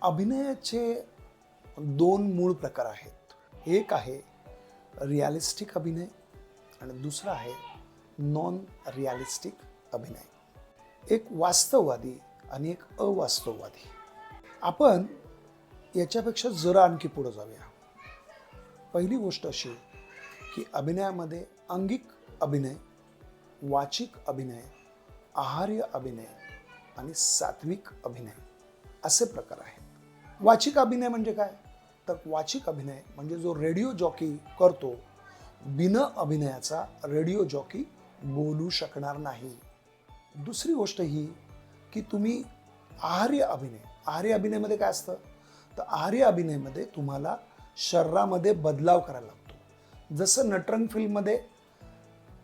अभिनयाचे दोन मूळ प्रकार आहेत. एक आहे रिअलिस्टिक अभिनय आणि दुसरा आहे नॉन रिअलिस्टिक अभिनय. एक वास्तववादी आणि एक अवास्तववादी. आपण याच्यापेक्षा जरा आणखी पुढे जाऊया. पहिली गोष्ट अशी की अभिनयामध्ये अंगिक अभिनय, वाचिक अभिनय, आहार्य अभिनय आणि सात्विक अभिनय असे प्रकार आहेत. वाचिक अभिनय म्हणजे काय? तर वाचिक अभिनय म्हणजे जो रेडिओ जॉकी करतो, बिना अभिनयाचा रेडिओ जॉकी बोलू शकणार नाही. दुसरी गोष्ट ही की तुम्ही आहार्य अभिनयमध्ये काय असतं? तर आहार्य अभिनयमध्ये तुम्हाला शरीरामध्ये बदलाव करायला लागतो. जसं नटरंग फिल्ममध्ये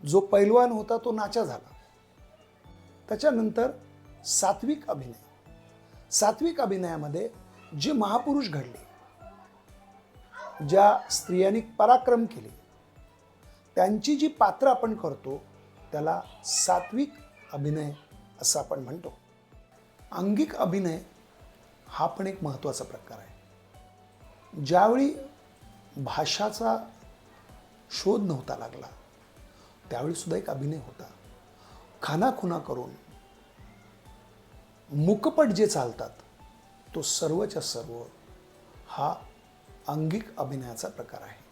जो पैलवान होता तो नाचा झाला. त्याच्यानंतर सात्विक अभिनयामध्ये जे महापुरुष घडले, ज्या स्त्रियांनी पराक्रम केले, त्यांची जी पात्र आपण करतो त्याला सात्विक अभिनय असं आपण म्हणतो. अंगिक अभिनय हा पण एक महत्त्वाचा प्रकार आहे. ज्यावेळी भाषाचा शोध नव्हता लागला त्यावेळी सुद्धा एक अभिनय होता. खानाखुणा करून मुकपट जे चालतात तो सर्वच्या सर्व हा अंगिक अभिनयाचा प्रकार आहे.